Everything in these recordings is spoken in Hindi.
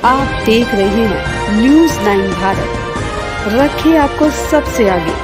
आप देख रहे हैं न्यूज़ 9 भारत, रखिए आपको सबसे आगे।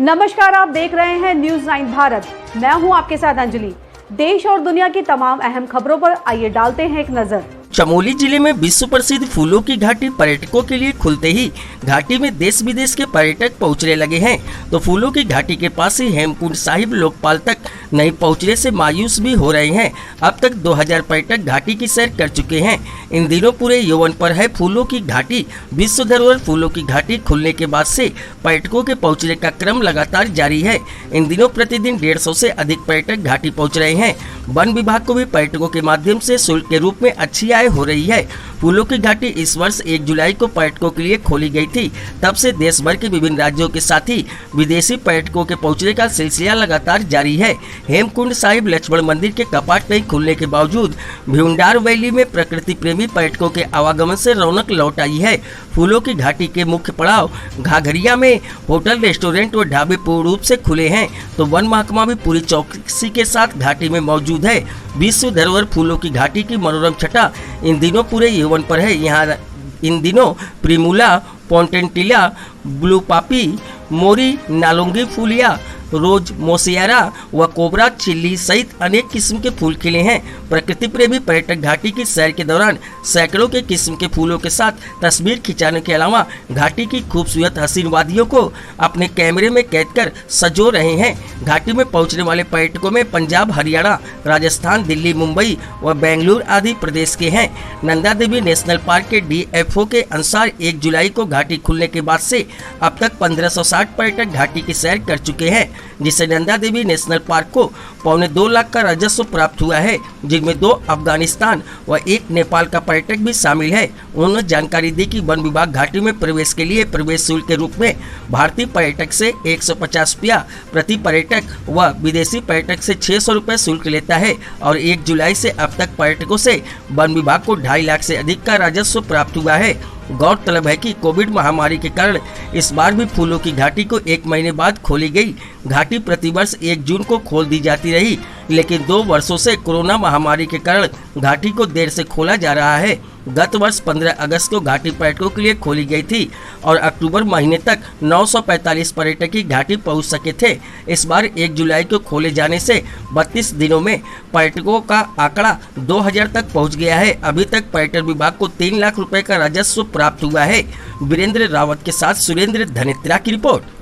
नमस्कार, आप देख रहे हैं न्यूज़ 9 भारत। मैं हूं आपके साथ अंजलि। देश और दुनिया की तमाम अहम खबरों पर आइए डालते हैं एक नजर। चमोली जिले में विश्व प्रसिद्ध फूलों की घाटी पर्यटकों के लिए खुलते ही घाटी में देश विदेश के पर्यटक पहुंचने लगे हैं, तो फूलों की घाटी के पास ही हेमकुंड साहिब लोकपाल तक नहीं पहुंचने से मायूस भी हो रहे हैं। अब तक 2000 पर्यटक घाटी की सैर कर चुके हैं। इन दिनों पूरे यौवन पर है फूलों की घाटी। विश्व धरोहर फूलों की घाटी खुलने के बाद से पर्यटकों के पहुँचने का क्रम लगातार जारी है। इन दिनों प्रतिदिन 150 से अधिक पर्यटक घाटी पहुँच रहे हैं। वन विभाग को भी पर्यटकों के माध्यम से शुल्क के रूप में अच्छी आय हो रही है। फूलों की घाटी इस वर्ष 1 जुलाई को पर्यटकों के लिए खोली गई थी। तब से देश भर के विभिन्न राज्यों के साथ ही विदेशी पर्यटकों के पहुंचने का सिलसिला लगातार जारी है। हेमकुंड साहिब लक्ष्मण मंदिर के कपाट नहीं खुलने के बावजूद भीमडार वैली में प्रकृति प्रेमी पर्यटकों के आवागमन से रौनक लौट आई है। फूलों की घाटी के मुख्य पड़ाव घाघरिया में होटल, रेस्टोरेंट व ढाबे पूर्ण रूप से खुले हैं, तो वन महकमा भी पूरी चौकसी के साथ घाटी में मौजूद है। विश्व धरोहर फूलों की घाटी की मनोरम छटा इन दिनों पूरे यौवन पर है। यहाँ इन दिनों प्रिमुला, पोंटेंटिला, ब्लू पापी, मोरी, नालुंगी फूलिया, रोज, मोसियारा व कोबरा चिल्ली सहित अनेक किस्म के फूल खिले हैं। प्रकृति प्रेमी पर्यटक घाटी की सैर के दौरान सैकड़ों के किस्म के फूलों के साथ तस्वीर खिंचाने के अलावा घाटी की खूबसूरत हसीन वादियों को अपने कैमरे में कैद कर सजो रहे हैं। घाटी में पहुंचने वाले पर्यटकों में पंजाब, हरियाणा, राजस्थान, दिल्ली, मुंबई व बेंगलुरु आदि प्रदेश के हैं। नंदा देवी नेशनल पार्क के DFO के अनुसार 1 जुलाई को घाटी खुलने के बाद से अब तक 1560 पर्यटक घाटी की सैर कर चुके हैं, जिससे नंदा देवी नेशनल पार्क को 2.25 लाख का राजस्व प्राप्त हुआ है, जिनमें 2 अफगानिस्तान व 1 नेपाल का पर्यटक भी शामिल है। उन्होंने जानकारी दी कि वन विभाग घाटी में प्रवेश के लिए प्रवेश शुल्क के रूप में भारतीय पर्यटक से 150 रुपया प्रति पर्यटक व विदेशी पर्यटक से 600 रुपये शुल्क लेता है और 1 जुलाई से अब तक पर्यटकों से वन विभाग को 2.5 लाख से अधिक का राजस्व प्राप्त हुआ है। गौरतलब है कि कोविड महामारी के कारण इस बार भी फूलों की घाटी को 1 महीने बाद खोली गई। घाटी प्रतिवर्ष 1 जून को खोल दी जाती रही, लेकिन 2 वर्षों से कोरोना महामारी के कारण घाटी को देर से खोला जा रहा है। गत वर्ष 15 अगस्त को घाटी पर्यटकों के लिए खोली गई थी और अक्टूबर महीने तक 945 पर्यटक ही घाटी पहुंच सके थे। इस बार 1 जुलाई को खोले जाने से 32 दिनों में पर्यटकों का आंकड़ा 2000 तक पहुंच गया है। अभी तक पर्यटन विभाग को 3 लाख रुपए का राजस्व प्राप्त हुआ है। वीरेंद्र रावत के साथ सुरेंद्र धनेत्रा की report.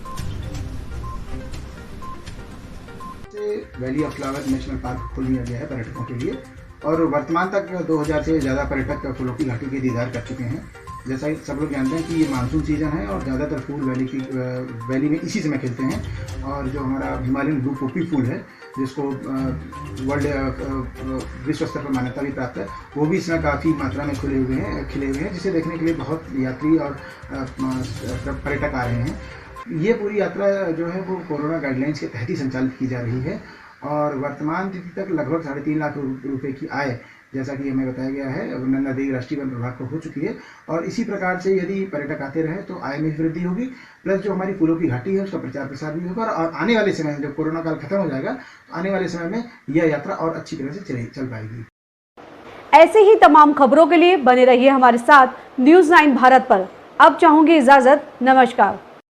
Valley of flower national park खोल दिया गया है पर्यटकों के लिए और वर्तमान तक 2000 से ज़्यादा पर्यटक फूलों की घाटी के दीदार कर चुके हैं। जैसा कि सब लोग जानते हैं कि ये मानसून सीजन है और ज़्यादातर फूल वैली में इसी समय खिलते हैं। और जो हमारा हिमालयन ब्लू पोपी फूल है, जिसको विश्व स्तर पर मान्यता भी प्राप्त है, वो भी इसमें काफ़ी मात्रा में खिले हुए हैं, जिसे देखने के लिए बहुत यात्री और पर्यटक आ रहे हैं। ये पूरी यात्रा जो है वो कोरोना गाइडलाइंस के तहत ही संचालित की जा रही है और वर्तमान तिथि तक लगभग 3.5 लाख रुपए की आय, जैसा कि हमें बताया गया है, नंदा देवी राष्ट्रीय वन विभाग को हो चुकी है। और इसी प्रकार से यदि पर्यटक आते रहे तो आय में वृद्धि होगी, प्लस जो हमारी फूलों की घाटी है उसका प्रचार प्रसार भी होगा और आने वाले समय में जब कोरोना काल खत्म हो जाएगा तो आने वाले समय में यह यात्रा और अच्छी तरह से चल पाएगी। ऐसे ही तमाम खबरों के लिए बने रहिए हमारे साथ न्यूज़ 9 भारत पर। अब चाहूंगी इजाजत, नमस्कार।